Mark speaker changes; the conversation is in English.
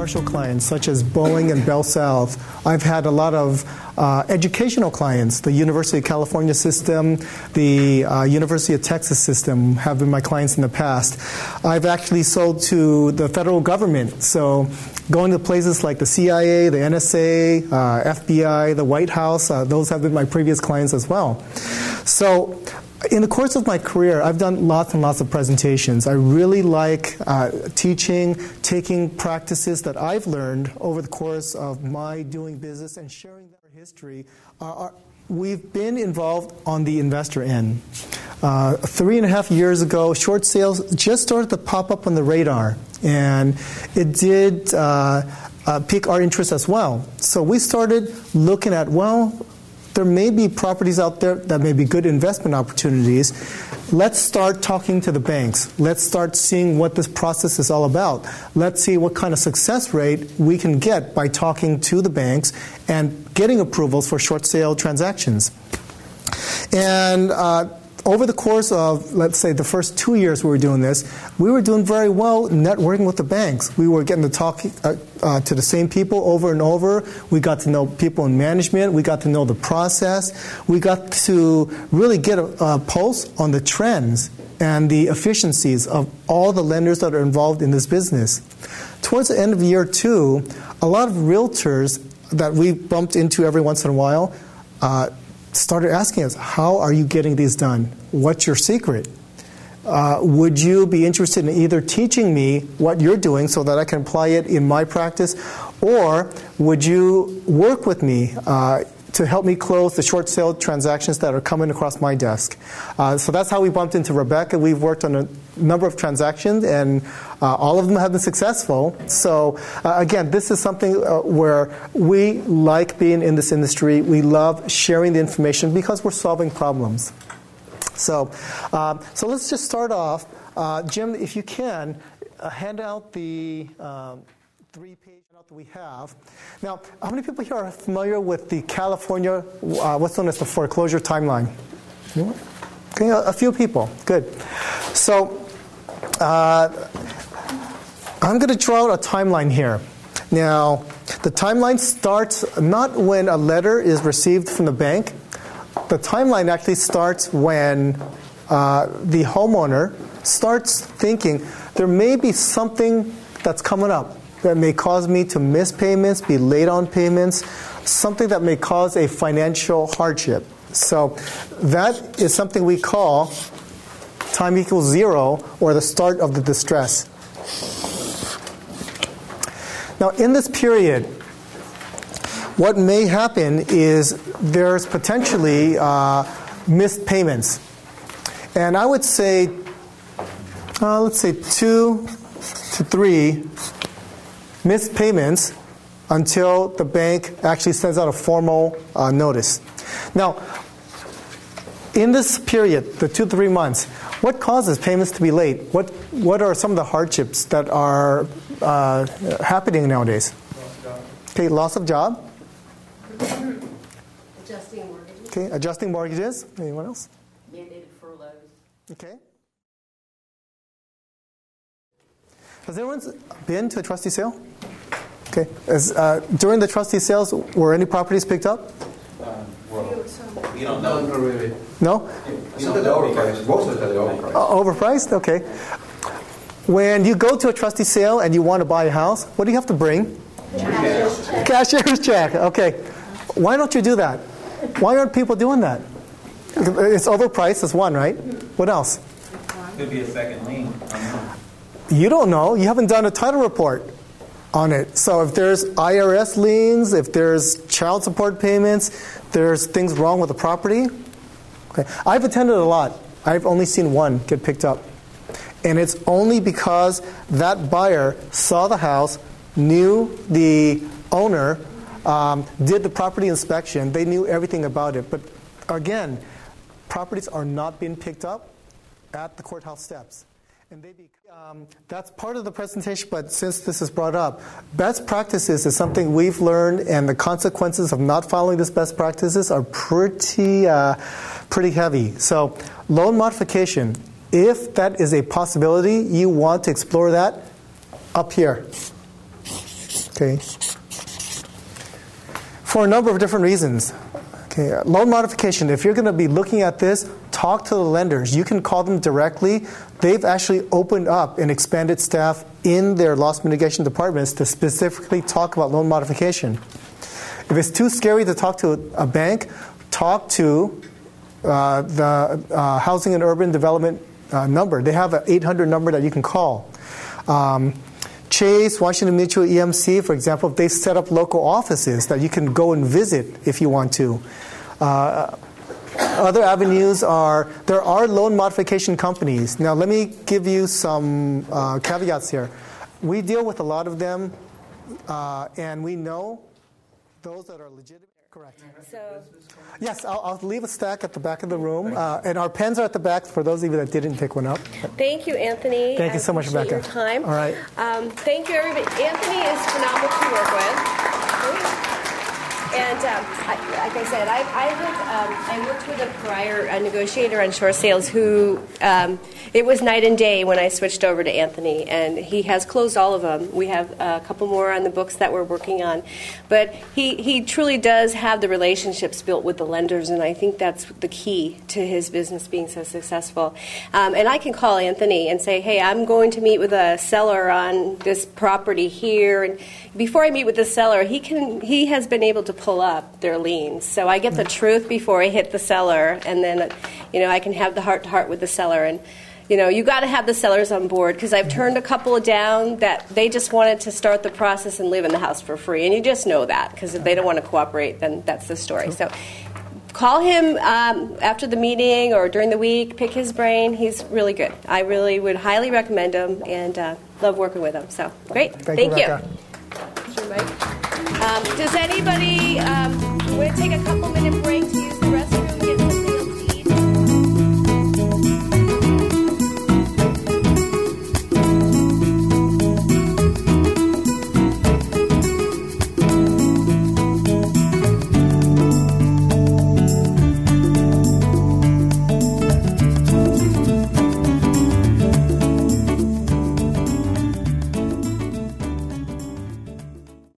Speaker 1: commercial clients, such as Boeing and Bell South. I've had a lot of educational clients. The University of California system, the University of Texas system have been my clients in the past. I've actually sold to the federal government, so going to places like the CIA, the NSA, FBI, the White House, those have been my previous clients as well. So in the course of my career, I've done lots and lots of presentations. I really like teaching, taking practices that I've learned over the course of my doing business and sharing their history. We've been involved on the investor end. 3.5 years ago, short sales just started to pop up on the radar, and it did pique our interest as well. So we started looking at, well, there may be properties out there that may be good investment opportunities. Let's start talking to the banks. Let's start seeing what this process is all about. Let's see what kind of success rate we can get by talking to the banks and getting approvals for short sale transactions. And over the course of, let's say, the first 2 years we were doing this, we were doing very well networking with the banks. We were getting to talk to the same people over and over. We got to know people in management. We got to know the process. We got to really get a pulse on the trends and the efficiencies of all the lenders that are involved in this business. Towards the end of year 2, a lot of realtors that we bumped into every once in a while started asking us, how are you getting these done? What's your secret? Would you be interested in either teaching me what you're doing so that I can apply it in my practice, or would you work with me to help me close the short sale transactions that are coming across my desk? So that's how we bumped into Rebecca. We've worked on a number of transactions, and all of them have been successful. So again, this is something where we like being in this industry. We love sharing the information because we're solving problems. So let's just start off. Jim, if you can, hand out the 3-page note that we have. Now, how many people here are familiar with the California, what's known as the Foreclosure Timeline? Okay, a few people. Good. So I'm going to draw out a timeline here. Now, the timeline starts not when a letter is received from the bank. The timeline actually starts when the homeowner starts thinking there may be something that's coming up that may cause me to miss payments, be late on payments, something that may cause a financial hardship. So that is something we call time equals 0, or the start of the distress. Now, in this period, what may happen is there's potentially missed payments. And I would say, let's say 2 to 3 missed payments until the bank actually sends out a formal notice. Now, in this period, the 2 to 3 months, what causes payments to be late? What are some of the hardships that are happening nowadays? Okay, loss of job.
Speaker 2: Adjusting mortgages.
Speaker 1: Okay, adjusting mortgages. Anyone else?
Speaker 2: Mandated furloughs.
Speaker 1: Okay. Has anyone been to a trustee sale? Okay. During the trustee sales, were any properties picked up?
Speaker 3: You don't know.
Speaker 1: No?
Speaker 3: Some of the overpriced. Most of the overpriced.
Speaker 1: Overpriced? Okay. When you go to a trustee sale and you want to buy a house, what do you have to bring? Cashier's check. Okay. Why don't you do that? Why aren't people doing that? It's overpriced as one, right? What else?
Speaker 3: Could be a second lien.
Speaker 1: You don't know. You haven't done a title report on it. So if there's IRS liens, if there's child support payments, there's things wrong with the property. Okay. I've attended a lot. I've only seen one get picked up. And it's only because that buyer saw the house, knew the owner, did the property inspection. They knew everything about it. But again, properties are not being picked up at the courthouse steps. And that's part of the presentation, but since this is brought up, best practices is something we've learned, and the consequences of not following this best practices are pretty heavy. So loan modification, if that is a possibility, you want to explore that up here. Okay. For a number of different reasons. Okay, loan modification, if you're going to be looking at this, talk to the lenders. You can call them directly. They've actually opened up and expanded staff in their loss mitigation departments to specifically talk about loan modification. If it's too scary to talk to a bank, talk to the Housing and Urban Development number. They have an 800 number that you can call. Chase, Washington Mutual, EMC, for example, they set up local offices that you can go and visit if you want to. Other avenues are, there are loan modification companies. Now, let me give you some caveats here. We deal with a lot of them, and we know those that are legitimate. Correct.
Speaker 2: So,
Speaker 1: yes, I'll leave a stack at the back of the room, and our pens are at the back for those of you that didn't pick one up.
Speaker 2: thank you, Anthony.
Speaker 1: Thank you so much, Rebecca.
Speaker 2: Your time.
Speaker 1: All right.
Speaker 2: Thank you, everybody. Anthony is phenomenal to work with. And like I said, I worked with a prior negotiator on short sales who it was night and day when I switched over to Anthony, and he has closed all of them. We have a couple more on the books that we're working on, but he truly does have the relationships built with the lenders, and I think that's the key to his business being so successful. And I can call Anthony and say, hey, I'm going to meet with a seller on this property here, and before I meet with the seller, he has been able to pull up their liens. So I get the truth before I hit the seller, and then I can have the heart-to-heart with the seller. And you got to have the sellers on board, because I've turned a couple down that they just wanted to start the process and live in the house for free, and you just know that, because if they don't want to cooperate, then that's the story. So call him after the meeting or during the week, pick his brain. He's really good. I really would highly recommend him, and love working with him. So great. Thank you. Does anybody want to take a couple minutes?